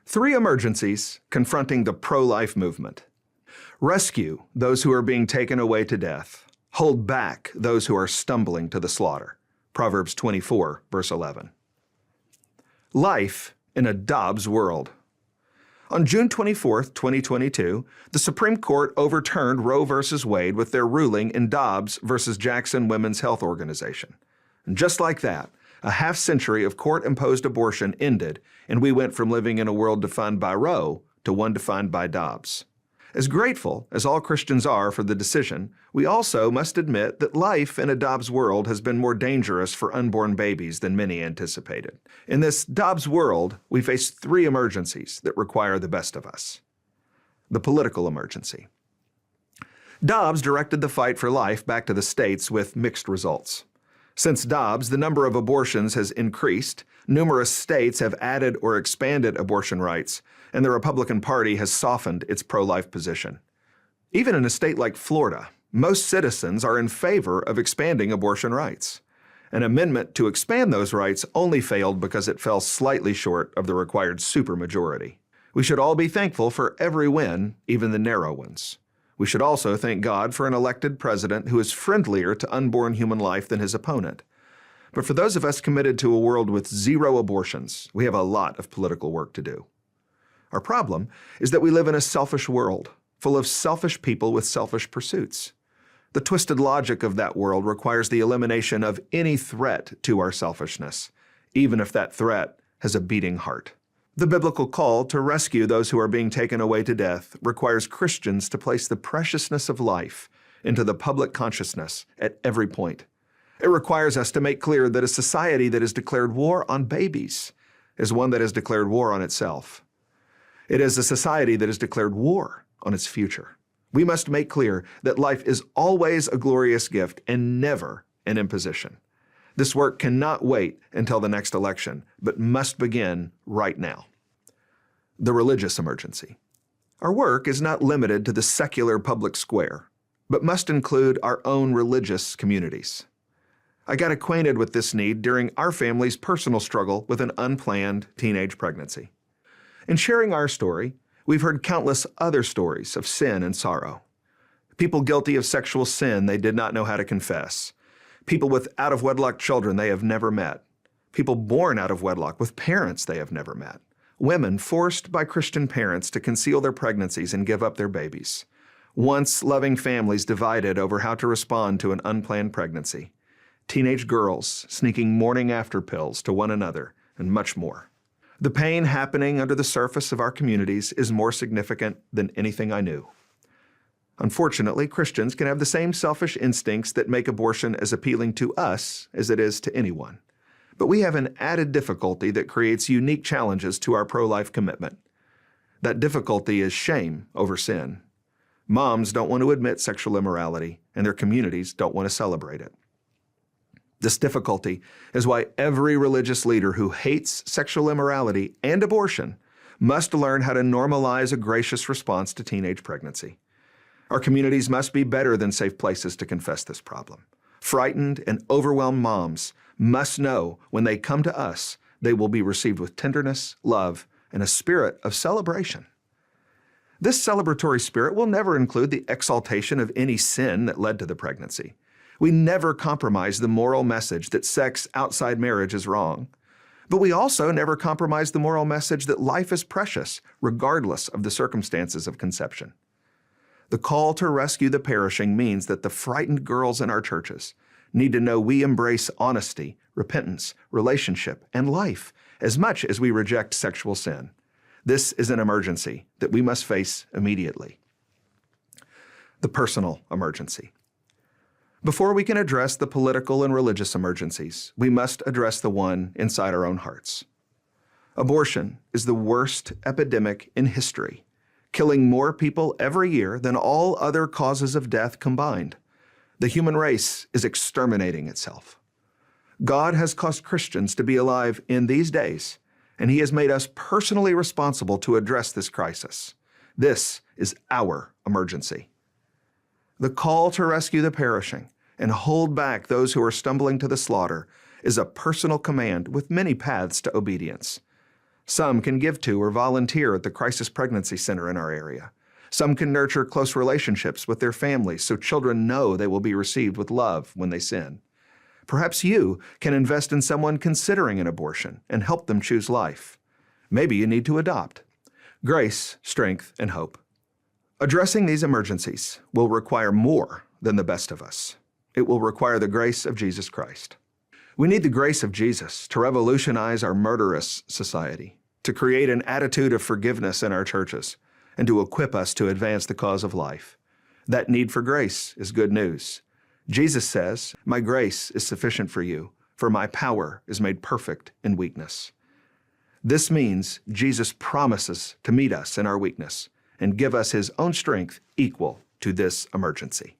3 emergencies confronting the pro-life movement. Rescue those who are being taken away to death. Hold back those who are stumbling to the slaughter. Proverbs 24, verse 11. Life in a Dobb's world. On June 24, 2022, the Supreme Court overturned Roe v. Wade with their ruling in Dobbs v. Jackson Women's Health Organization. And just like that, a half-century of court-imposed abortion ended, and we went from living in a world defined by Roe to one defined by Dobbs. As grateful as all Christians are for the decision, we also must admit that life in a Dobbs world has been more dangerous for unborn babies than many anticipated. In this Dobbs world, we face 3 emergencies that require the best of us. The political emergency. Dobbs directed the fight for life back to the states with mixed results. Since Dobbs, the number of abortions has increased, numerous states have added or expanded abortion rights, and the Republican Party has softened its pro-life position. Even in a state like Florida, most citizens are in favor of expanding abortion rights. An amendment to expand those rights only failed because it fell slightly short of the required supermajority. We should all be thankful for every win, even the narrow ones. We should also thank God for an elected president who is friendlier to unborn human life than his opponent. But for those of us committed to a world with 0 abortions, we have a lot of political work to do. Our problem is that we live in a selfish world, full of selfish people with selfish pursuits. The twisted logic of that world requires the elimination of any threat to our selfishness, even if that threat has a beating heart. The biblical call to rescue those who are being taken away to death requires Christians to place the preciousness of life into the public consciousness at every point. It requires us to make clear that a society that has declared war on babies is one that has declared war on itself. It is a society that has declared war on its future. We must make clear that life is always a glorious gift and never an imposition. This work cannot wait until the next election, but must begin right now. The religious emergency. Our work is not limited to the secular public square, but must include our own religious communities. I got acquainted with this need during our family's personal struggle with an unplanned teenage pregnancy. In sharing our story, we've heard countless other stories of sin and sorrow. People guilty of sexual sin they did not know how to confess. People with out-of-wedlock children they have never met. People born out of wedlock with parents they have never met. Women forced by Christian parents to conceal their pregnancies and give up their babies. Once loving families divided over how to respond to an unplanned pregnancy. Teenage girls sneaking morning after pills to one another, and much more. The pain happening under the surface of our communities is more significant than anything I knew. Unfortunately, Christians can have the same selfish instincts that make abortion as appealing to us as it is to anyone. But we have an added difficulty that creates unique challenges to our pro-life commitment. That difficulty is shame over sin. Moms don't want to admit sexual immorality, and their communities don't want to celebrate it. This difficulty is why every religious leader who hates sexual immorality and abortion must learn how to normalize a gracious response to teenage pregnancy. Our communities must be better than safe places to confess this problem. Frightened and overwhelmed moms must know when they come to us, they will be received with tenderness, love, and a spirit of celebration. This celebratory spirit will never include the exaltation of any sin that led to the pregnancy. We never compromise the moral message that sex outside marriage is wrong. But we also never compromise the moral message that life is precious, regardless of the circumstances of conception. The call to rescue the perishing means that the frightened girls in our churches need to know we embrace honesty, repentance, relationship, and life as much as we reject sexual sin. This is an emergency that we must face immediately. The personal emergency. Before we can address the political and religious emergencies, we must address the one inside our own hearts. Abortion is the worst epidemic in history, killing more people every year than all other causes of death combined. The human race is exterminating itself. God has caused Christians to be alive in these days, and He has made us personally responsible to address this crisis. This is our emergency. The call to rescue the perishing and hold back those who are stumbling to the slaughter is a personal command with many paths to obedience. Some can give to or volunteer at the Crisis Pregnancy Center in our area. Some can nurture close relationships with their families so children know they will be received with love when they sin. Perhaps you can invest in someone considering an abortion and help them choose life. Maybe you need to adopt. Grace, strength, and hope. Addressing these emergencies will require more than the best of us. It will require the grace of Jesus Christ. We need the grace of Jesus to revolutionize our murderous society, to create an attitude of forgiveness in our churches, and to equip us to advance the cause of life. That need for grace is good news. Jesus says, "My grace is sufficient for you, for my power is made perfect in weakness." This means Jesus promises to meet us in our weakness and give us his own strength equal to this emergency.